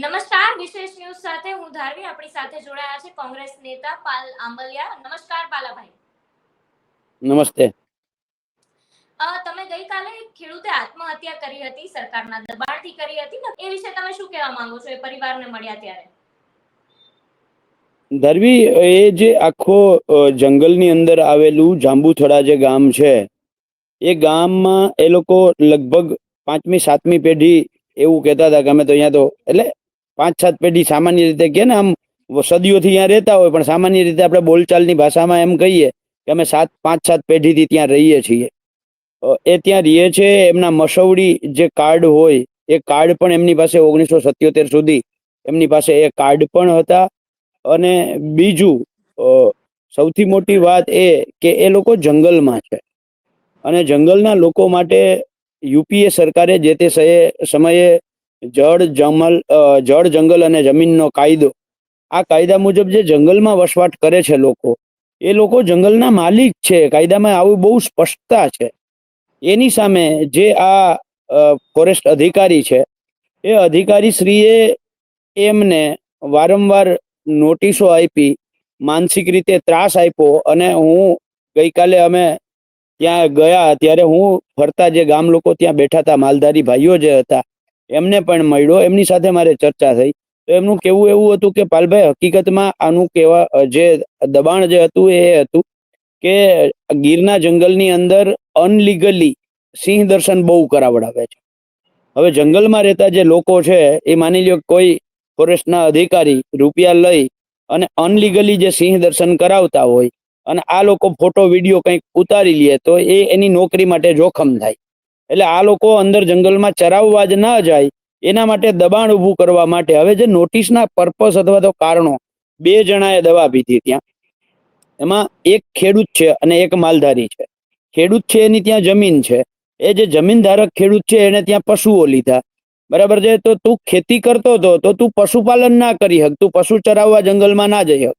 નમસ્કાર, વિશેષ ન્યૂઝ સાથે હું ધારવી. આપણી સાથે જોડાયા છે કોંગ્રેસ નેતા પાલ આંબલિયા. નમસ્કાર પાલાભાઈ. નમસ્તે. તમે ગઈકાલે ખેડૂતે આત્મહત્યા કરી હતી, સરકારના દબાણથી કરી હતી ને, એ વિશે તમે શું કહેવા માંગો છો? એ પરિવારને મળ્યા ત્યારે ધરવી, એ જે આખો જંગલની અંદર આવેલું જાંબુથડા જે ગામ છે, એ ગામમાં એ લોકો લગભગ 5મી 7મી પેઢી એવું કહેતા હતા કે અમે તો અહીંયા તો એટલે 5-7 પેઢી સામાન્ય રીતે કે ને આમ સદીઓથી અહીંયા રહેતા હોય, પણ સામાન્ય રીતે આપણે બોલચાલની ભાષામાં એમ કહીએ કે અમે 5-7 પેઢીથી ત્યાં રહીએ છીએ. એ ત્યાં રહે છે. એમના મસવડી જે કાર્ડ હોય એ કાર્ડ પણ એમની પાસે 1977 સુધી એમની પાસે એ કાર્ડ પણ હતા. અને બીજું સૌથી મોટી વાત એ કે એ લોકો જંગલમાં છે અને જંગલના લોકો માટે યુપીએ સરકારે જે તે સમયે જળ જંગલ અને જમીનનો કાયદો, આ કાયદા મુજબ જે જંગલમાં વસવાટ કરે છે લોકો, એ લોકો જંગલના માલિક છે. કાયદામાં આવું બહુ સ્પષ્ટતા છે. એની સામે જે આ ફોરેસ્ટ અધિકારી છે, એ અધિકારી શ્રીએ એમને વારંવાર નોટિસો આપી, માનસિક રીતે ત્રાસ આપ્યો. અને હું ગઈકાલે અમે ત્યાં ગયા ત્યારે હું ફરતા જે ગામ લોકો ત્યાં બેઠા હતા, માલધારી ભાઈઓ જે હતા, એમને પણ મળ્યો. એમની સાથે મારે ચર્ચા થઈ તો એમનું કહેવું એવું હતું કે પાલભાઈ, હકીકતમાં આનું કહેવા જે દબાણ જે હતું એ હતું કે ગીરના જંગલની અંદર અનલીગલી સિંહ દર્શન બહુ કરાવડાવે છે. હવે જંગલમાં રહેતા જે લોકો છે, એ માની લો કોઈ ફોરેસ્ટના અધિકારી રૂપિયા લઈ અને અનલીગલી જે સિંહ દર્શન કરાવતા હોય અને આ લોકો ફોટો વિડીયો કંઈક ઉતારી લે તો એની નોકરી માટે જોખમ થાય. એટલે આ લોકો અંદર જંગલમાં ચરાવવા જ ના જાય એના માટે દબાણ ઊભું કરવા માટે હવે જે નોટિસના પર્પસ અથવા તો કારણો, 2 જણાએ દવા પીધી ત્યાં. એમાં એક ખેડૂત છે અને એક માલધારી છે. ખેડૂત છે એની ત્યાં જમીન છે, એ જે જમીન ધારક ખેડૂત છે એને ત્યાં પશુઓ લીધા, બરાબર છે. તો તું ખેતી કરતો હતો તો તું પશુપાલન ના કરી હક, તું પશુ ચરાવવા જંગલમાં ના જઈ હક,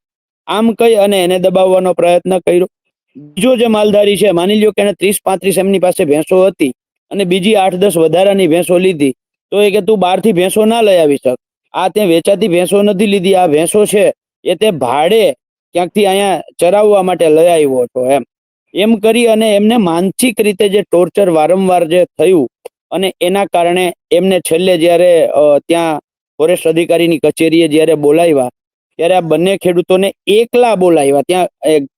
આમ કહી અને એને દબાવવાનો પ્રયત્ન કર્યો. બીજો જે માલધારી છે, માની લ્યો કે એને 30-35 એમની પાસે ભેંસો હતી અને બીજી 8-10 વધારાની ભેંસો લીધી, તો એ કે તું બહારથી ભેંસો ના લઈ આવી શક, આ તે વેચાતી ભેંસો નથી લીધી, આ ભેંસો છે એ તે ભાડે ક્યાંકથી અહીંયા ચરાવવા માટે લઈ આવ્યો હતો. એમ કરી અને એમને માનસિક રીતે જે ટોર્ચર વારંવાર જે થયું અને એના કારણે એમને છેલ્લે જ્યારે ત્યાં ફોરેસ્ટ અધિકારીની કચેરીએ જ્યારે બોલાવ્યા ત્યારે આ બંને ખેડૂતોને એકલા બોલાવ્યા. ત્યાં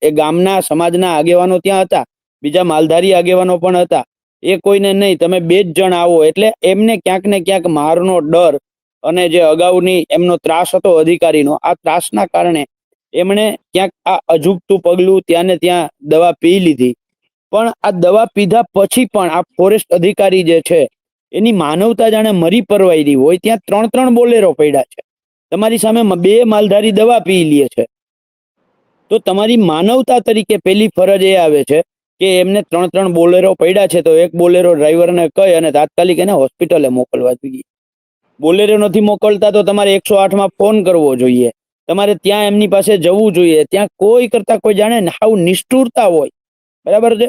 એ ગામના સમાજના આગેવાનો ત્યાં હતા, બીજા માલધારી આગેવાનો પણ હતા. એ કોઈને નહીં, તમે 2 જ જણ આવો. એટલે એમને ક્યાંક ને ક્યાંક મારનો ડર અને જે અગાઉની એમનો ત્રાસ હતો અધિકારીનો, આ ત્રાસના કારણે એમણે ક્યાંક આ અજુગતું પગલું ત્યાં ને ત્યાં દવા પી લીધી. પણ આ દવા પીધા પછી પણ આ ફોરેસ્ટ અધિકારી જે છે એની માનવતા જાણે મરી પરવાયેલી હોય. ત્યાં 3-3 બોલેરો પડ્યા છે, તમારી સામે 2 માલધારી દવા પી લે છે, તો તમારી માનવતા તરીકે પેલી ફરજ એ આવે છે કે એમને 3-3 બોલેરો પડ્યા છે તો એક બોલેરો ડ્રાઈવરને કહી અને તાત્કાલિક એને હોસ્પિટલે મોકલવા જોઈએ. બોલેરો નથી મોકલતા તો તમારે 108માં ફોન કરવો જોઈએ, તમારે ત્યાં એમની પાસે જવું જોઈએ. ત્યાં કોઈ કરતા કોઈ જાણે હાવ નિષ્ઠુરતા હોય, બરાબર છે.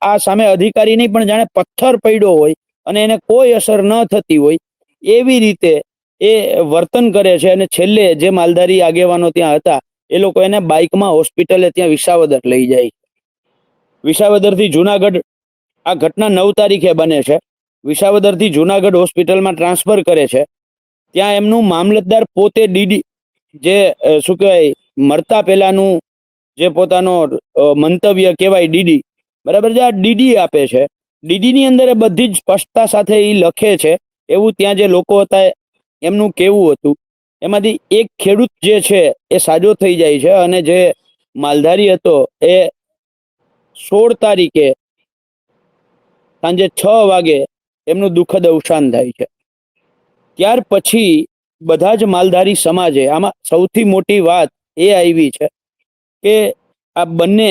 આ સામે અધિકારી નહીં પણ જાણે પથ્થર પડ્યો હોય અને એને કોઈ અસર ન થતી હોય એવી રીતે એ વર્તન કરે છે. અને છેલ્લે જે માલધારી આગેવાનો ત્યાં હતા એ લોકો એને બાઇકમાં હોસ્પિટલે ત્યાં વિસાવદર લઈ જાય. વિસાવદરથી જુનાગઢ, આ ઘટના 9 તારીખે બને છે. વિસાવદરથી જુનાગઢ હોસ્પિટલમાં ટ્રાન્સફર કરે છે. ત્યાં એમનું મામલતદાર પોતે ડીડી, જે શું કહેવાય, મરતા પહેલાનું જે પોતાનો મંતવ્ય કહેવાય ડીડી, બરાબર છે, આ ડીડી આપે છે. ડીડીની અંદર એ બધી જ સ્પષ્ટતા સાથે એ લખે છે એવું ત્યાં જે લોકો હતા એમનું કહેવું હતું. એમાંથી એક ખેડૂત જે છે એ સાજો થઈ જાય છે અને જે માલધારી હતો એ 16 તારીખે સાંજે 6 વાગે એમનું દુઃખદ અવસાન થાય છે. ત્યાર પછી બધા જ માલધારી સમાજે, આમાં સૌથી મોટી વાત એ આવી છે કે આ બંને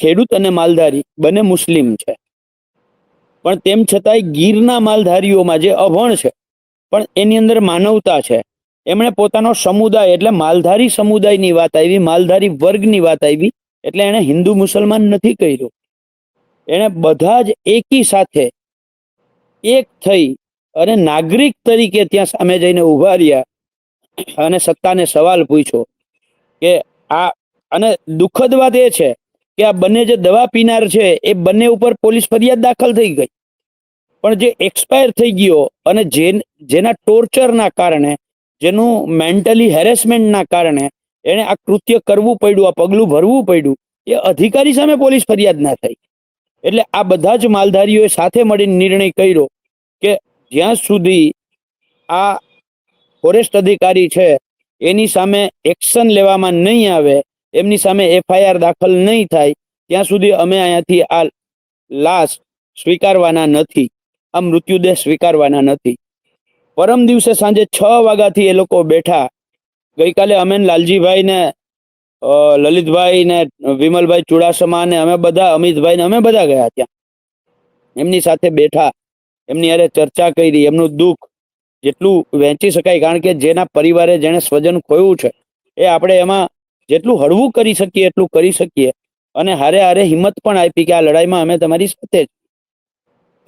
ખેડૂત અને માલધારી બંને મુસ્લિમ છે, પણ તેમ છતાંય ગીરના માલધારીઓમાં જે અભણ છે પણ એની અંદર માનવતા છે. એમણે પોતાનો સમુદાય એટલે માલધારી સમુદાયની વાત આવી, માલધારી વર્ગની વાત આવી એટલે એણે હિન્દુ મુસલમાન નથી કર્યું. એણે બધા જ એકી સાથે એક થઈ અને નાગરિક તરીકે ત્યાં સામે જઈને ઉભા રહ્યા અને સત્તાને સવાલ પૂછ્યો કે આ, અને દુઃખદ વાત એ છે કે આ બંને જે દવા પીનાર છે એ બંને ઉપર પોલીસ ફરિયાદ દાખલ થઈ ગઈ, પણ જે એક્સપાયર થઈ ગયો અને જેના ટોર્ચરના કારણે, જેનું મેન્ટલી હેરેસમેન્ટના કારણે એને આ કૃત્ય કરવું પડ્યું, આ પગલું ભરવું પડ્યું, એ અધિકારી સામે પોલીસ ફરિયાદ ના થઈ. એટલે આ બધા જ માલધારીઓએ સાથે મળીને નિર્ણય કર્યો કે જ્યાં સુધી આ ફોરેસ્ટ અધિકારી છે એની સામે એક્શન લેવામાં નહીં આવે, એમની સામે FIR દાખલ નહીં થાય, ત્યાં સુધી અમે અહીંયાથી આ લાશ સ્વીકારવાના નથી, આ મૃત્યુદેહ સ્વીકારવાના નથી. પરમ દિવસે સાંજે 6 વાગ્યાથી એ લોકો બેઠા. ગઈકાલે અમે લાલજીભાઈ ને લલિતભાઈ ને વિમલભાઈ ચુડાસમા ને અમે બધા, અમિતભાઈ ને અમે બધા ગયા ત્યાં, એમની સાથે બેઠા, એમની હારે ચર્ચા કરી, એમનું દુઃખ જેટલું વહેંચી શકાય, કારણ કે જેના પરિવારે જેણે સ્વજન ખોયું છે એ આપણે એમાં જેટલું હળવું કરી શકીએ એટલું કરી શકીએ, અને હારે હારે હિંમત પણ આપી કે આ લડાઈમાં અમે તમારી સાથે જ.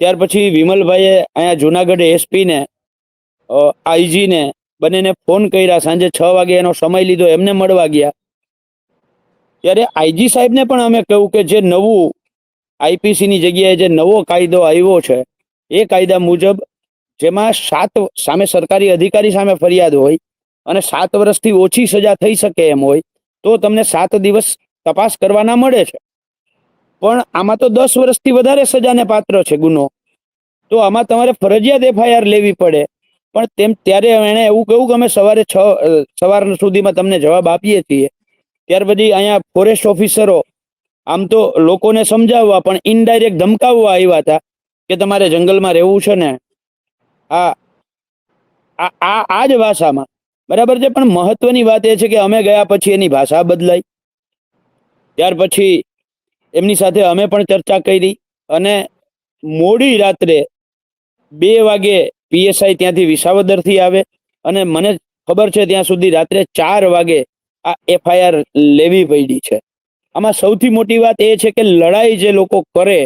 ત્યાર પછી વિમલભાઈએ અહીંયા જુનાગઢ SP ને IG ને બંનેને ફોન કર્યા, સાંજે 6 વાગે એનો સમય લીધો, એમને મળવા ગયા. ત્યારે IG સાહેબને પણ અમે કહ્યું કે જે નવું IPC ની જગ્યાએ જે નવો કાયદો આવ્યો છે એ કાયદા મુજબ જેમાં 7 સામે સરકારી અધિકારી સામે ફરિયાદ હોય અને 7 વર્ષથી ઓછી સજા થઈ શકે એમ હોય તો તમને 7 દિવસ તપાસ કરવાના મળે છે, પણ આમાં તો 10 વર્ષથી વધારે સજાને પાત્ર છે ગુનો, તો આમાં તમારે ફરજિયાત FIR લેવી પડે. પણ ત્યારે એણે એવું કહ્યું કે અમે સવાર સુધીમાં તમને જવાબ આપીએ છીએ. ત્યાર પછી અહીંયા ફોરેસ્ટ ઓફિસરો આમ તો લોકોને સમજાવવા પણ ઇનડાયરેક્ટ ધમકાવવા આવ્યા હતા કે તમારે જંગલમાં રહેવું છે ને આ જ ભાષામાં, બરાબર છે. પણ મહત્વની વાત એ છે કે અમે ગયા પછી એની ભાષા બદલાઈ. ત્યાર પછી એમની સાથે અમે પણ ચર્ચા કરી અને મોડી રાત્રે 2 વાગે PSI ત્યાંથી વિસાવદરથી આવે અને મને ખબર છે ત્યાં સુધી રાત્રે 4 વાગે આ FIR લેવી પડી છે. આમાં સૌથી મોટી વાત એ છે કે લડાઈ જે લોકો કરે,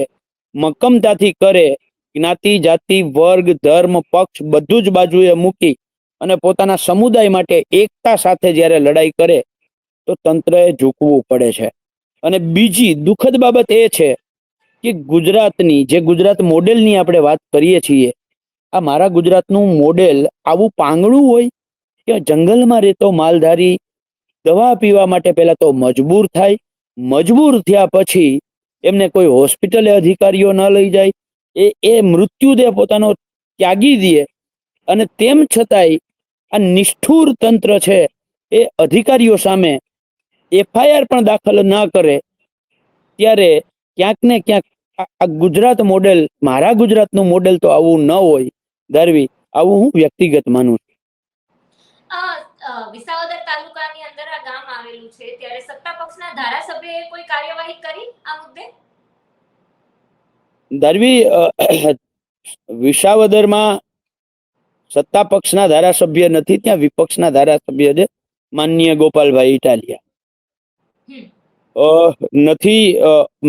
મક્કમતાથી કરે, જ્ઞાતિ જાતિ વર્ગ ધર્મ પક્ષ બધું જ બાજુએ મૂકી અને પોતાના સમુદાય માટે એકતા સાથે જ્યારે લડાઈ કરે તો તંત્રએ ઝૂકવું પડે છે. અને બીજી દુઃખદ બાબત એ છે કે ગુજરાતની, જે ગુજરાત મોડેલની આપણે વાત કરીએ છીએ, આ મારા ગુજરાતનું મોડેલ આવું પાંગળું હોય કે જંગલમાં રહેતો માલધારી દવા પીવા માટે પહેલા તો મજબૂર થાય, મજબૂર થયા પછી એમને કોઈ હોસ્પિટલે અધિકારીઓ ન લઈ જાય, એ મૃત્યુદેહ પોતાનો ત્યાગી દે, અને તેમ છતાંય આ નિષ્ઠુર તંત્ર છે એ અધિકારીઓ સામે FIR પણ દાખલ ના કરે. ત્યારે ક્યાંક ને ક્યાંક આ ગુજરાત મોડેલ, મારા ગુજરાતનું મોડેલ તો આવું ન હોય ધારવી, આવું હું વ્યક્તિગત માનું છું. વિસાવદર તાલુકાની અંદર આ ગામ આવેલું છે, ત્યારે સત્તા પક્ષના ધારાસભ્યએ કોઈ કાર્યવાહી કરી આ મુદ્દે? ધારવી, વિસાવદરમાં સત્તા પક્ષના ધારાસભ્ય નથી, ત્યાં વિપક્ષના ધારાસભ્ય છે, માનનીય ગોપાલભાઈ ઇટાલિયા. નથી,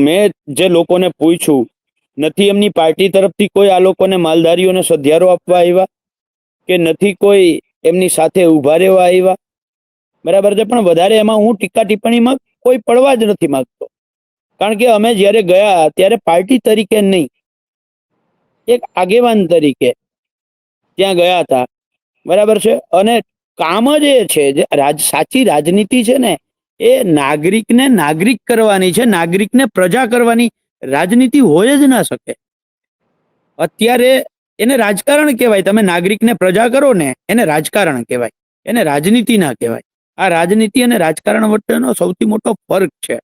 મેં જે લોકોને પૂછ્યું, નથી એમની પાર્ટી તરફથી કોઈ આ લોકોને માલધારીઓને સધિયારો આપવા આવ્યા કે નથી કોઈ એમની સાથે ઉભા રહેવા આવ્યા, બરાબર છે. પણ વધારે એમાં હું ટીકા ટિપ્પણીમાં કોઈ પડવા જ નથી માંગતો, કારણ કે અમે જ્યારે ગયા ત્યારે પાર્ટી તરીકે નહીં, એક આગેવાન તરીકે ત્યાં ગયા હતા, બરાબર છે. અને કામ જ એ છે, જે સાચી રાજનીતિ છે ને એ નાગરિકને નાગરિક કરવાની છે, નાગરિકને પ્રજા કરવાની રાજનીતિ હોય જ ના શકે. અત્યારે એને રાજકારણ કહેવાય, તમે નાગરિકને પ્રજા કરો ને એને રાજકારણ કહેવાય, એને રાજનીતિ ના કહેવાય. આ રાજનીતિ અને રાજકારણ વચ્ચેનો સૌથી મોટો ફરક છે,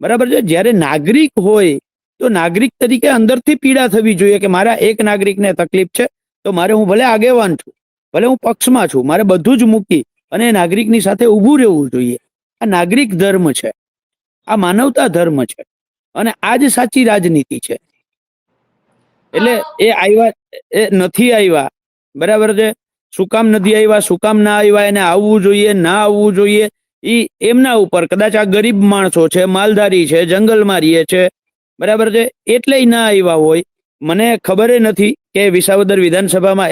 બરાબર છે. જ્યારે નાગરિક હોય તો નાગરિક તરીકે અંદરથી પીડા થવી જોઈએ કે મારા એક નાગરિકને તકલીફ છે તો મારે, હું ભલે આગેવાન છું, ભલે હું પક્ષમાં છું, મારે બધું જ મૂકી અને નાગરિકની સાથે ઊભું રહેવું જોઈએ. આ નાગરિક ધર્મ છે, આ માનવતા ધર્મ છે, અને આ જ સાચી રાજનીતિ છે. એટલે એ આવ્યા, એ નથી આવ્યા, બરાબર છે. શું કામ નથી આવ્યા, શું કામ ના આવ્યા, એને આવવું જોઈએ ના આવવું જોઈએ એ એમના ઉપર. કદાચ આ ગરીબ માણસો છે, માલધારી છે, જંગલમાં રહીએ છે, બરાબર છે, એટલે ના આવ્યા હોય. મને ખબર નથી કે વિસાવદર વિધાનસભામાં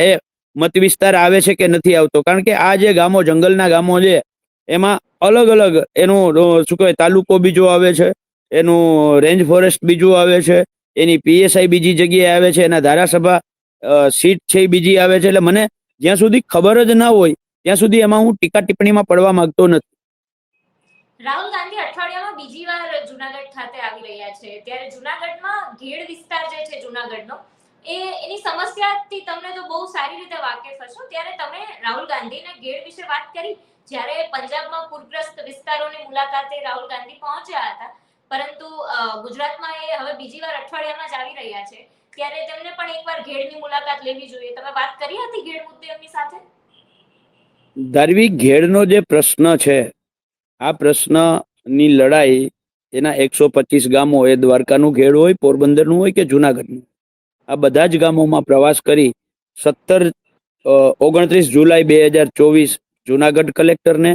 મત વિસ્તાર આવે છે કે નથી આવતો. કારણ કે આ જે ગામો, જંગલના ગામો છે, એમાં અલગ અલગ એનું શું કહેવાય, તાલુકો બીજો આવે છે, એનું રેન્જ ફોરેસ્ટ બીજું આવે છે, એની પીએસઆઈ બીજી જગ્યાએ આવે છે, એના ધારાસભા સીટ છે એ બીજી આવે છે. એટલે મને જ્યાં સુધી ખબર જ ના હોય ત્યાં સુધી એમાં હું ટીકા ટિપ્પણીમાં પડવા માંગતો નથી. રાહુલ ગાંધી અઠવાડિયામાં બીજી વાર જુનાગઢ ખાતે આવી રહ્યા છે, ત્યારે જુનાગઢમાં ઘેડ વિસ્તાર જે છે જુનાગઢનો, એની સમસ્યાથી તમને તો બહુ સારી રીતે વાકેફ હશો, ત્યારે તમે રાહુલ ગાંધીને ઘેડ વિશે વાત કરી. જ્યારે પંજાબમાં પૂરગ્રસ્ત વિસ્તારોની મુલાકાતે રાહુલ ગાંધી પહોંચ્યા હતા, પરંતુ ગુજરાતમાં એ હવે બીજી વાર અઠવાડિયામાં જ આવી રહ્યા છે, ત્યારે તેમને પણ એકવાર ઘેડની મુલાકાત લેવી જોઈએ. તમે વાત કરી હતી ઘેડ મુદ્દે એમની સાથે? ધાર્મિક ઘેડનો જે પ્રશ્ન છે, આ પ્રશ્નની લડાઈ એના 125 ગામો, એ દ્વારકાનું ઘેડ હોય, પોરબંદરનું હોય કે જુનાગઢનું, આ બધા જ ગામોમાં પ્રવાસ કરી 29 જુલાઈ 2024 જુનાગઢ કલેક્ટરને,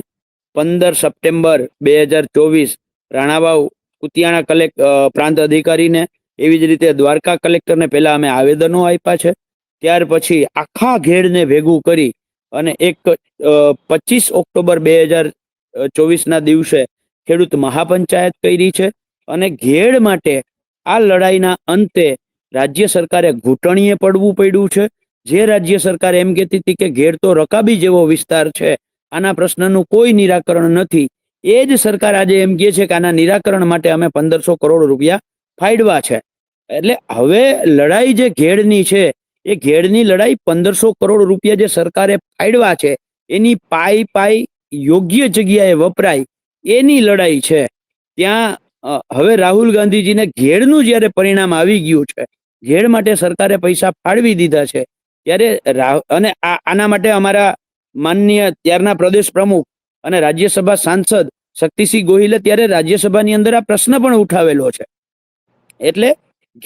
15 સપ્ટેમ્બર 2024 રાણાવાવ કુતિયાણા પ્રાંત અધિકારીને, એવી જ રીતે દ્વારકા કલેક્ટરને પહેલા અમે આવેદનો આપ્યા છે. ત્યાર પછી આખા ઘેડને ભેગું કરી અને એક 25 ઓક્ટોબર 2024ના દિવસે ખેડૂત મહાપંચાયત કરી છે. અને ઘેડ માટે આ લડાઈના અંતે રાજ્ય સરકારે ઘૂંટણીએ પડવું પડ્યું છે. જે રાજ્ય સરકાર એમ કહેતી હતી કે ઘેડ તો રકાબી જેવો વિસ્તાર છે, આના પ્રશ્નનું કોઈ નિરાકરણ નથી, એ જ સરકાર આજે એમ કહે છે કે આના નિરાકરણ માટે અમે 1500 કરોડ રૂપિયા ફાળવ્યા છે. એટલે હવે લડાઈ જે ઘેડની છે, એ ઘેડની લડાઈ 1500 કરોડ રૂપિયા જે સરકારે ફાળવ્યા છે, એની પાઈ યોગ્ય જગ્યાએ વપરાય એની લડાઈ છે. ત્યાં હવે રાહુલ ગાંધીજીને ઘેડનું જ્યારે પરિણામ આવી ગયું છે, ઘેડ માટે સરકારે પૈસા ફાળવી દીધા છે, ત્યારે અને આના માટે અમારા માનનીય ત્યારના પ્રદેશ પ્રમુખ અને રાજ્યસભા સાંસદ શક્તિસિંહ ગોહિલે ત્યારે રાજ્યસભાની અંદર આ પ્રશ્ન પણ ઉઠાવેલો છે. એટલે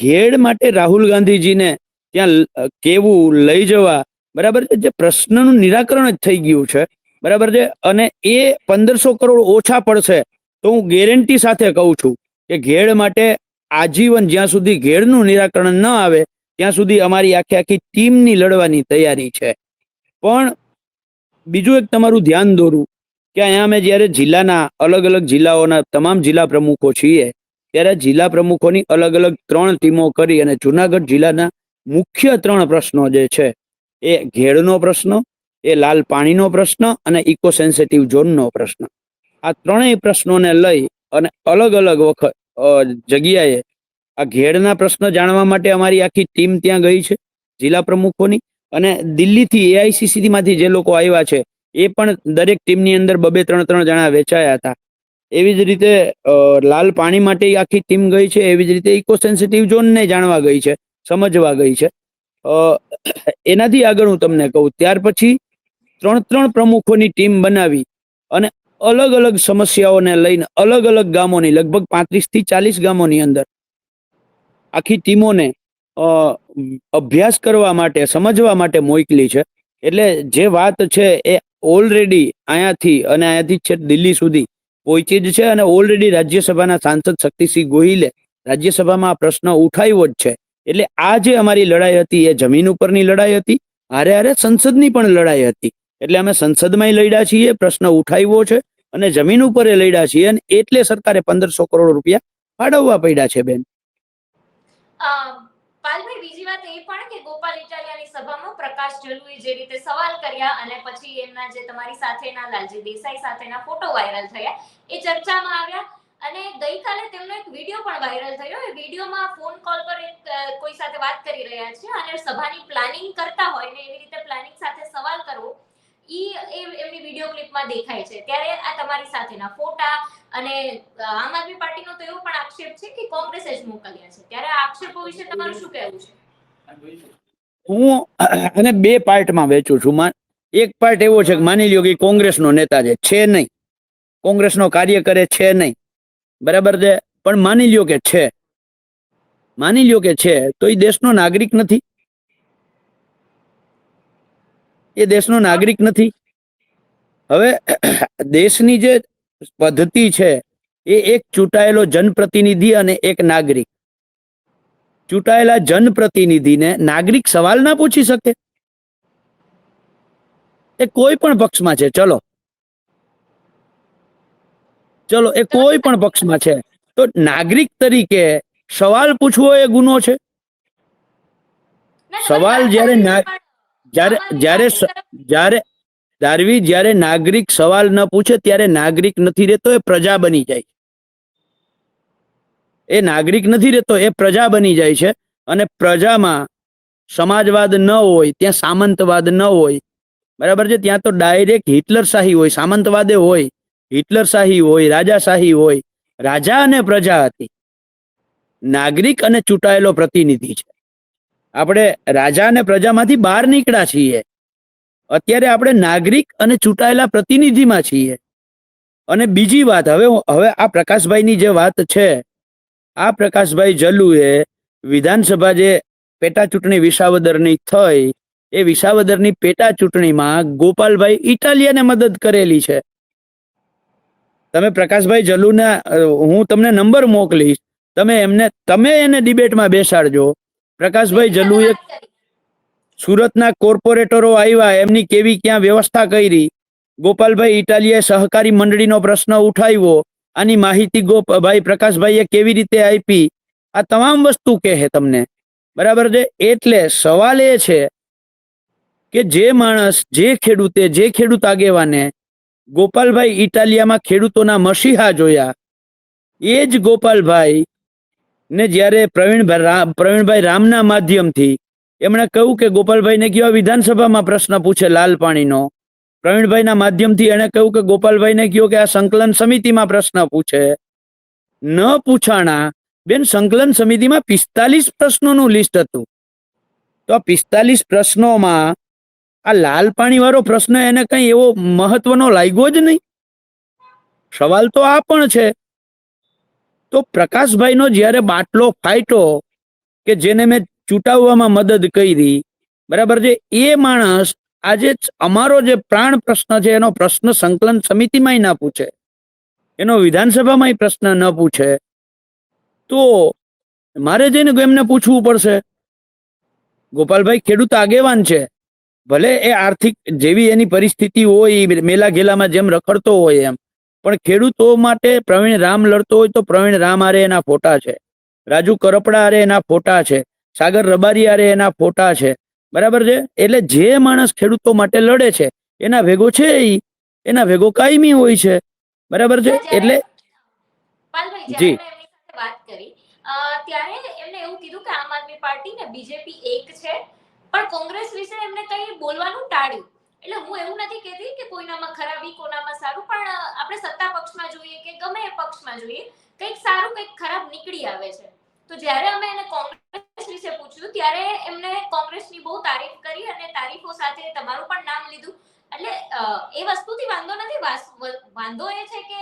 ઘેડ માટે રાહુલ ગાંધીજીને ત્યાં કેવું, લઈ જવા, બરાબર છે, જે પ્રશ્નનું નિરાકરણ જ થઈ ગયું છે, બરાબર છે. અને એ 1500 કરોડ ઓછા પડશે તો હું ગેરંટી સાથે કહું છું કે ઘેડ માટે આજીવન, જ્યાં સુધી ઘેડનું નિરાકરણ ન આવે ત્યાં સુધી અમારી આખી ટીમની લડવાની તૈયારી છે. પણ બીજું એક તમારું ધ્યાન દોરું કે અહીંયા અમે જ્યારે જિલ્લાના અલગ અલગ જિલ્લાઓના તમામ જિલ્લા પ્રમુખો છીએ, ત્યારે જિલ્લા પ્રમુખોની અલગ અલગ 3 ટીમો કરી અને જુનાગઢ જિલ્લાના મુખ્ય 3 પ્રશ્નો જે છે, એ ઘેડનો પ્રશ્ન, એ લાલ પાણીનો પ્રશ્ન અને ઇકો સેન્સિટિવ ઝોનનો પ્રશ્ન, આ 3 પ્રશ્નોને લઈ અને અલગ અલગ વખત જગ્યાએ આ ઘેડના પ્રશ્ન જાણવા માટે અમારી આખી ટીમ ત્યાં ગઈ છે જિલ્લા પ્રમુખોની. અને દિલ્હીથી એઆઈસીસી માંથી જે લોકો આવ્યા છે, એ પણ દરેક ટીમની અંદર 2-3 જણા વેચાયા હતા. એવી જ રીતે લાલ પાણી માટે આખી ટીમ ગઈ છે, એવી જ રીતે ઇકો સેન્સિટિવ ઝોનને જાણવા ગઈ છે, સમજવા ગઈ છે. એનાથી આગળ હું તમને કહું, ત્યાર પછી 3 પ્રમુખોની ટીમ બનાવી અને અલગ અલગ સમસ્યાઓને લઈને અલગ અલગ ગામોની, લગભગ 35 થી 40 ગામોની અંદર આખી ટીમોને અભ્યાસ કરવા માટે, સમજવા માટે મોકલી છે. એટલે જે વાત છે એ ઓલરેડી અહીંયાથી છે દિલ્હી સુધી પહોંચી જ છે. અને ઓલરેડી રાજ્યસભાના સાંસદ શક્તિસિંહ ગોહિલે રાજ્યસભામાં આ પ્રશ્ન ઉઠાવ્યો જ છે. એટલે આ જે અમારી લડાઈ હતી, એ જમીન ઉપરની લડાઈ હતી, હારે હારે સંસદની પણ લડાઈ હતી. એટલે અમે સંસદમાં લડ્યા છીએ, પ્રશ્ન ઉઠાવ્યો છે, અને જમીન ઉપર લડ્યા છીએ, અને એટલે સરકારે 1500 કરોડ રૂપિયા ફાળવવા પડ્યા છે. બેન પાલભાઈ, બીજી વાત એ પણ કે ગોપાલ ઇટાલિયાની સભામાં પ્રકાશ જલુએ જે રીતે સવાલ કર્યા અને પછી એમના જે તમારી સાથેના લાલજી દેસાઈ સાથેના ફોટો વાયરલ થયા, એ ચર્ચામાં આવ્યા. અને ગઈકાલે તેમનો એક વિડિયો પણ વાયરલ થયો. એ વિડિયોમાં ફોન કોલ પર કોઈ સાથે વાત કરી રહ્યા છે અને સભાની પ્લાનિંગ કરતા હોય ને એવી રીતે પ્લાનિંગ સાથે સવાલ કરવો, એમની વિડિયો ક્લિપમાં દેખાય છે. ત્યારે આ તમારી સાથેના ફોટા અને આમ આદમી પાર્ટીનો તો એવો પણ આક્ષેપ છે કે કોંગ્રેસે જ મોકલ્યા છે. ત્યારે આ આક્ષેપો વિશે તમારું શું કહેવું છે? હું અને 2 પાર્ટમાં વેચું છું. એક પાર્ટ એવો છે કે માની લ્યો કે કોંગ્રેસનો નેતા છે નહીં, કોંગ્રેસનો કાર્યકર છે નહીં, બરાબર છે, પણ માની લ્યો કે છે, તો એ દેશનો નાગરિક નથી. એ દેશનો નાગરિક નથી. હવે દેશની જે પદ્ધતિ છે, એ એક ચૂંટાયેલો જનપ્રતિનિધિ અને એક નાગરિક. ચૂંટાયેલા જનપ્રતિનિધિને નાગરિક સવાલ ના પૂછી શકે? એ કોઈ પણ પક્ષમાં છે, ચલો એ કોઈ પણ પક્ષમાં છે, તો નાગરિક તરીકે સવાલ પૂછવો એ ગુનો છે? ના, તમારી સવાલ વાત જ્યારે સાચી છે, પણ જ્યારે આમ આદમી જ્યારે પાર્ટી તરફ જ્યારે ધારવી, જ્યારે નાગરિક સવાલ ન પૂછે ત્યારે નાગરિક નથી રહેતો, એ પ્રજા બની જાય. એ નાગરિક નથી રહેતો, એ પ્રજા બની જાય છે. અને પ્રજામાં સમાજવાદ ન હોય, ત્યાં સામંતવાદ ન હોય, બરાબર છે, ત્યાં તો ડાયરેક્ટ હિટલરશાહી હોય. સામંતવાદે હોય, હિટલરશાહી હોય, રાજાશાહી હોય. રાજા અને પ્રજા હતી, નાગરિક અને ચૂંટાયેલો પ્રતિનિધિ છે. આપણે રાજા અને પ્રજામાંથી બહાર નીકળ્યા છીએ, અત્યારે આપણે નાગરિક અને ચૂંટાયેલા પ્રતિનિધિમાં છીએ. અને બીજી વાત, હવે આ પ્રકાશભાઈની જે વાત છે, આ પ્રકાશભાઈ જલ્લુએ વિધાનસભા જે પેટા ચૂંટણી વિસાવદરની થઈ, એ વિસાવદરની પેટા ચૂંટણીમાં ગોપાલભાઈ ઇટાલિયાને મદદ કરેલી છે. તમે પ્રકાશભાઈ જલ્લુના, હું તમને નંબર મોકલીશ, તમે એને ડિબેટમાં બેસાડજો. મેં પ્રકાશભાઈ બી સાથે જલ્લુએ વાત કરી. સુરતના કોર્પોરેટરો આવ્યા, એમની કેવી ક્યાં વ્યવસ્થા કરી, ગોપાલભાઈ ઇટાલિયાએ સહકારી મંડળીનો પ્રશ્ન ઉઠાવ્યો, આની માહિતી ભાઈ પ્રકાશભાઈએ કેવી રીતે આપી, આ તમામ વસ્તુ કહે તમને, બરાબર છે. એટલે સવાલ એ છે કે જે માણસ, જે ખેડૂત આગેવાને ગોપાલભાઈ ઇટાલિયામાં ખેડૂતોના મસીહા જોયા, એ જ ગોપાલભાઈ ને જ્યારે પ્રવીણભાઈ રામના માધ્યમથી એમણે કહ્યું કે ગોપાલભાઈને કયો વિધાનસભામાં પ્રશ્ન પૂછે લાલ પાણીનો, પ્રવીણભાઈના માધ્યમથી એણે કહ્યું કે ગોપાલભાઈને કયો કે આ સંકલન સમિતિમાં પ્રશ્ન પૂછે. ન પૂછાણા બેન, સંકલન સમિતિમાં 45 પ્રશ્નોનું લિસ્ટ હતું. તો આ 45 પ્રશ્નોમાં આ લાલ પાણી વાળો પ્રશ્ન એને કઈ એવો મહત્વનો લાગ્યો જ નહીં. સવાલ તો આ પણ છે. તો પ્રકાશભાઈનો જ્યારે બાટલો ફાટ્યો, કે જેને મેં ચૂંટાવવામાં મદદ કરી, બરાબર છે, એ માણસ આજે અમારો જે પ્રાણ પ્રશ્ન છે એનો પ્રશ્ન સંકલન સમિતિમાં ના પૂછે, એનો વિધાનસભામાં પ્રશ્ન ન પૂછે, તો મારે જઈને એમને પૂછવું પડશે. ગોપાલભાઈ ખેડૂત આગેવાન છે, ભલે એ આર્થિક જેવી એની પરિસ્થિતિ હોય, મેલા ઘેલામાં જેમ રખડતો હોય એમ, પણ ખેડૂતો માટે પ્રવીણ રામ લડતો હોય તો પ્રવીણ રામ આરે એના ફોટા છે, રાજુ કરપડા આરે એના ફોટા છે, સાગર રબારી આરે એના ફોટા છે, બરાબર છે. એટલે જે માણસ ખેડૂતો માટે લડે છે એના ભેગો છે, એના ભેગો કાયમી હોય છે, બરાબર છે. એટલે પાલભાઈ, જ્યારે જી મેં એમની સાથે વાત કરી, ત્યારે એમને એવું કીધું કે આમ આદમી પાર્ટી ને બીજેપી એક છે, પણ કોંગ્રેસ વિશે એમને કંઈ બોલવાનું ટાળ્યું. એટલે હું એવું નથી કહેતી કે કોઈનામાં ખરાબી, કોઈનામાં સારું, પણ આપણે સત્તા પક્ષમાં જોઈએ કે ગમે એ પક્ષમાં જોઈએ, કંઈક સારું કંઈક ખરાબ નીકળી આવે છે. તો જ્યારે અમે એને કોંગ્રેસ વિશે પૂછ્યું, ત્યારે એમને કોંગ્રેસની બહુ તારીફ કરી અને તારીફો સાથે તમારું પણ નામ લીધું. એટલે એ વસ્તુથી વાંધો નથી, વાંધો એ છે કે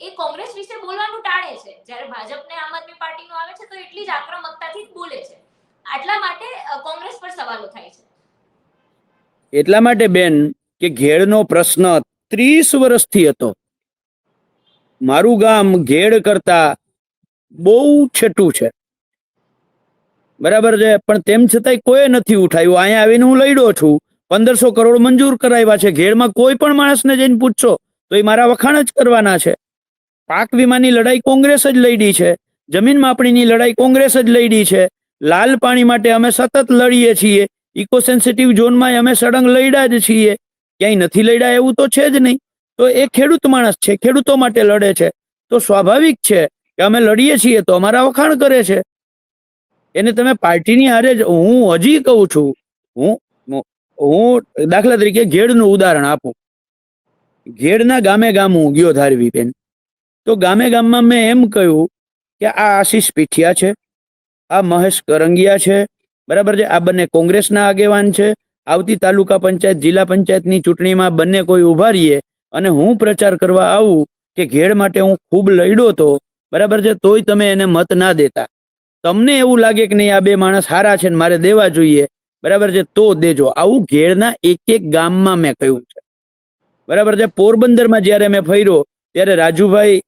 એ કોંગ્રેસ વિશે બોલવાનું ટાળે છે, જ્યારે ભાજપને આમ આદમી પાર્ટીનો આવે છે તો એટલી જ આક્રમકતાથી જ બોલે છે. આટલા માટે કોંગ્રેસ પર સવાલો થાય છે. એટલા માટે બેન, કે ઘેડનો પ્રશ્ન 30 વર્ષથી હતો. મારું ગામ ઘેડ કરતા બહુ છેટું છે, બરાબર છે, પણ તેમ છતાંય કોઈ નથી ઉઠાવ્યું. અહીંયા આવીને હું લડ્યો છું, 1500 કરોડ મંજૂર કરાવ્યા છે. ઘેડમાં કોઈ પણ માણસને જઈને પૂછશો તો એ મારા વખાણ જ કરવાના છે. પાક વીમાની લડાઈ કોંગ્રેસ જ લડી છે, જમીન માપણીની લડાઈ કોંગ્રેસ જ લડી છે, લાલ પાણી માટે અમે સતત લડીએ છીએ, ઇકો સેન્સિટિવ ઝોનમાં અમે સળંગ લડ્યા જ છીએ, ક્યાંય નથી લડ્યા એવું તો છે જ નહીં. તો એ ખેડૂત માણસ છે, ખેડૂતો માટે લડે છે, તો સ્વાભાવિક છે કે અમે લડીએ છીએ તો અમારા વખાણ કરે છે. એને તમે પાર્ટીની હારે જ, હું હજી કહું છું, હું દાખલા તરીકે ઘેડનું ઉદાહરણ આપું. ઘેડના ગામે ગામ હું ગયો ધારવી બેન, તો ગામે ગામમાં મેં એમ કહ્યું કે આ આશીષ પીઠિયા છે, આ મહેશ કરંગિયા છે, બરાબર છે, આ બંને કોંગ્રેસના આગેવાન છે. આવતી તાલુકા પંચાયત, જિલ્લા પંચાયતની ચૂંટણીમાં બંને કોઈ ઉભા રહીએ અને હું પ્રચાર કરવા આવું કે ઘેડ માટે હું ખૂબ લડ્યો હતો, બરાબર છે, તોય તમે એને મત ના દેતા. તમને એવું લાગે કે નહીં આ બે માણસ સારા છે ને મારે દેવા જોઈએ, બરાબર છે, તો દેજો. આવું ઘેડના એક ગામમાં મેં કહ્યું છે, બરાબર છે. પોરબંદરમાં જ્યારે મેં ફર્યો ત્યારે રાજુભાઈ,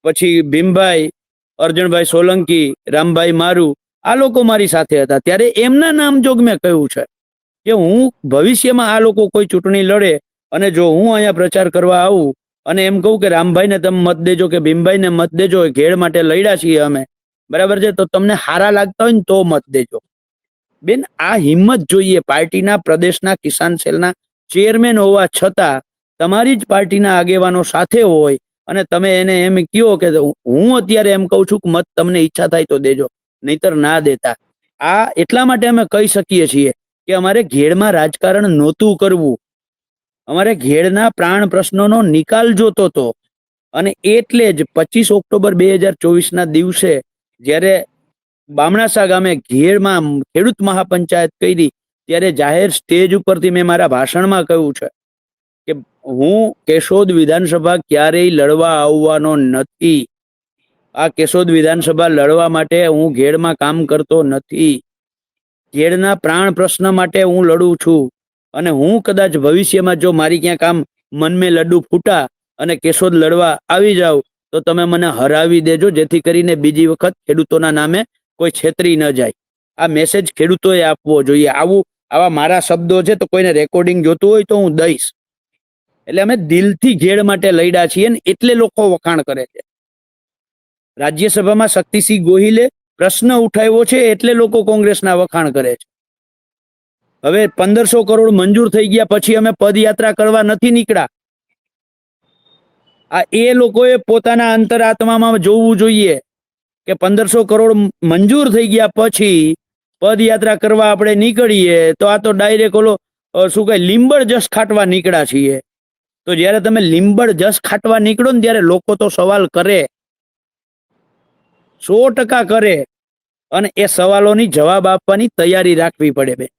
પછી ભીમભાઈ, અર્જણભાઈ સોલંકી, રામભાઈ મારું, આ લોકો મારી સાથે હતા, ત્યારે એમના નામ જોગ મેં કહ્યું છે કે હું ભવિષ્યમાં આ લોકો કોઈ ચૂંટણી લડે અને જો હું અહીંયા પ્રચાર કરવા આવું અને એમ કહું કે રામભાઈને તમે મત દેજો કે ભીમભાઈને મત દેજો, ઘેડ માટે લડ્યા છીએ અમે, બરાબર છે, તો તમને હારા લાગતા હોય ને તો મત દેજો. બેન, આ હિંમત જોઈએ. પાર્ટીના પ્રદેશના કિસાન સેલના ચેરમેન હોવા છતાં તમારી જ પાર્ટીના આગેવાનો સાથે હોય અને તમે એને એમ કહો કે હું અત્યારે એમ કહું છું કે મત તમને ઈચ્છા થાય તો દેજો, નહીતર ના દેતા. આ એટલા માટે અમે કહી શકીએ છીએ કે અમારે ઘેડમાં રાજકારણ નહોતું કરવું, અમારે ઘેડના પ્રાણ પ્રશ્નોનો નિકાલ જોતો હતો. અને એટલે જ 25 ઓક્ટોબર 2024 દિવસે જ્યારે બામણાસા ગામે ઘેડમાં ખેડૂત મહાપંચાયત કરી ત્યારે જાહેર સ્ટેજ ઉપરથી મેં મારા ભાષણમાં કહ્યું છે કે હું કેશોદ વિધાનસભા ક્યારેય લડવા આવવાનો નથી. આ કેશોદ વિધાનસભા લડવા માટે હું ઘેડમાં કામ કરતો નથી. ઘેડના પ્રાણ પ્રશ્ન માટે હું લડું છું. અને હું કદાચ ભવિષ્યમાં જો મારી ક્યાંક આમ મન મેં લડ્ડુ ફૂટા અને કેશોદ લડવા આવી જાવ તો તમે મને હરાવી દેજો, જેથી કરીને બીજી વખત ખેડૂતોના નામે કોઈ છેતરી ન જાય. આ મેસેજ ખેડૂતોએ આપવો જોઈએ. આવા મારા શબ્દો છે, તો કોઈને રેકોર્ડિંગ જોતું હોય તો હું દઈશ. એટલે અમે દિલથી ઘેડ માટે લડ્યા છીએ ને એટલે લોકો વખાણ કરે છે. રાજ્યસભામાં શક્તિસિંહ ગોહિલે પ્રશ્ન ઉઠાવ્યો છે એટલે લોકો કોંગ્રેસના વખાણ કરે છે. હવે 1500 કરોડ મંજૂર થઈ ગયા પછી અમે પદયાત્રા કરવા નથી નીકળ્યા. આ એ લોકોએ પોતાના અંતરાત્મામાં જોવું જોઈએ કે 1500 કરોડ મંજૂર થઈ ગયા પછી પદયાત્રા કરવા આપણે નીકળીએ તો આ તો ડાયરેક્ટ ઓલો શું કહે લીંબડ જસ ખાટવા નીકળ્યા છીએ. તો જ્યારે તમે લીંબડ જસ ખાટવા નીકળો ને ત્યારે લોકો તો સવાલ કરે, 100% કરે, અને એ સવાલોની જવાબ આપવાની તૈયારી રાખવી પડે. બેન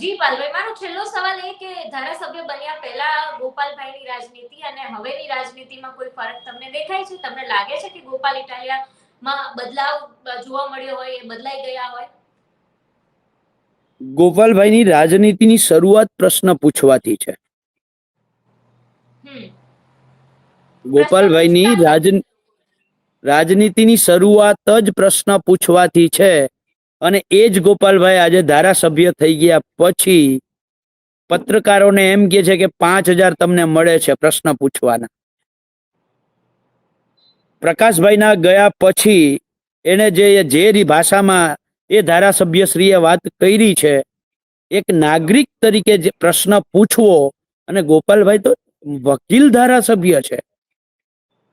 જી પાલભાઈ, મારો છેલ્લો સવાલ એ કે ધારાસભ્ય બન્યા પહેલા ગોપાલભાઈની રાજનીતિ અને હવેની રાજનીતિમાં કોઈ ફરક તમને દેખાય છે? તમને લાગે છે કે ગોપાલ ઇટાલિયામાં બદલાવ જોવા મળ્યો હોય, એ બદલાઈ ગયા હોય? ગોપાલભાઈની રાજનીતિની શરૂઆત પ્રશ્ન પૂછવાથી છે. ગોપાલભાઈની રાજનીતિની શરૂઆત જ પ્રશ્ન પૂછવાથી છે. અને એ જ ગોપાલભાઈ આજે ધારાસભ્ય થઈ ગયા પછી પત્રકારોને એમ કે છે કે 5000 તમને મળે છે પ્રશ્ન પૂછવાના. પ્રકાશભાઈના ગયા પછી એને જે ભાષામાં એ ધારાસભ્યશ્રીએ વાત કરી છે, એક નાગરિક તરીકે જે પ્રશ્ન પૂછવો, અને ગોપાલભાઈ તો વકીલ ધારાસભ્ય છે,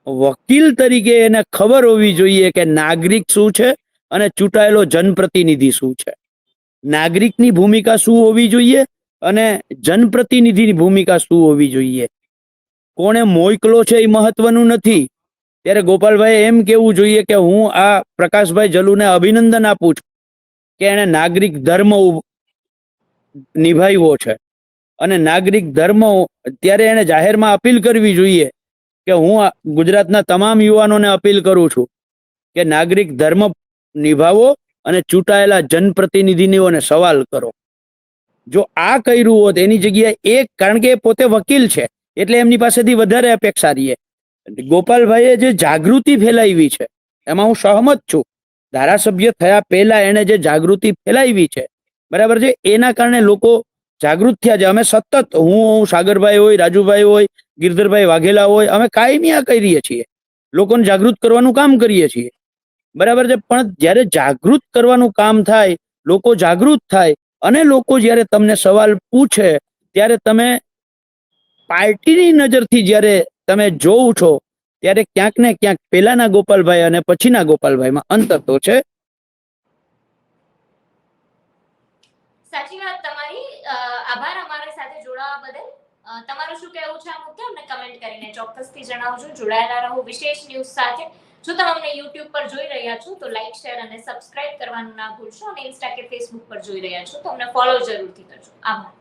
વકીલ તરીકે એને ખબર હોવી જોઈએ કે નાગરિક શું છે અને ચૂંટાયેલો જનપ્રતિનિધિ શું છે. નાગરિકની ભૂમિકા શું હોવી જોઈએ અને જનપ્રતિનિધિની ભૂમિકા શું હોવી જોઈએ. કોણે મોકલો છે એ મહત્વનું નથી. ત્યારે ગોપાલભાઈ એમ કેવું જોઈએ કે હું આ પ્રકાશભાઈ જલુને અભિનંદન આપું છું કે એને નાગરિક ધર્મ નિભાવ્યો છે. અને નાગરિક ધર્મ ત્યારે એને જાહેરમાં અપીલ કરવી જોઈએ કે હું ગુજરાતના તમામ યુવાનોને અપીલ કરું છું કે નાગરિક ધર્મ નિભાવો અને ચૂંટાયેલા જનપ્રતિનિધિઓને સવાલ કરો. જો આ કર્યું હોત એની જગ્યાએ કારણ કે એ પોતે વકીલ છે એટલે એમની પાસેથી વધારે અપેક્ષા રહીએ. ગોપાલભાઈએ જે જાગૃતિ ફેલાવી છે એમાં હું સહમત છું. ધારાસભ્ય થયા પહેલા એને જે જાગૃતિ ફેલાવી છે, બરાબર છે, એના કારણે લોકો જાગૃત થયા છે. અમે સતત હું સાગરભાઈ હોય, રાજુભાઈ હોય, ગિરધરભાઈ વાઘેલા હોય, અમે કાયમી આ કરીએ છીએ, લોકોને જાગૃત કરવાનું કામ કરીએ છીએ, બરાબર છે. પણ જ્યારે જાગૃત કરવાનું કામ થાય, લોકો જાગૃત થાય અને લોકો જ્યારે તમને સવાલ પૂછે ત્યારે તમે પાર્ટીની નજરથી જ્યારે તમે જોવ છો ત્યારે ક્યાંક ને ક્યાંક પહેલાના ગોપાલભાઈ અને પછીના ગોપાલભાઈમાં અંતર તો છે. સાચી વાત તમારી. આભાર અમારી સાથે જોડાવા બદલ. તમારું શું કહેવું છે આ મુદ્દે અમને કમેન્ટ કરીને ચોક્કસથી જણાવજો. જોડાયેલા રહો વિશેષ ન્યૂઝ સાથે. જો તમે અમને YouTube પર જોઈ રહ્યા છો તો લાઈક, શેર અને સબસ્ક્રાઇબ કરવાનું ના ભૂલશો. અને ઇન્સ્ટા કે ફેસબુક પર જોઈ રહ્યા છો તો અમને ફોલો જરૂરથી કરજો. આભાર.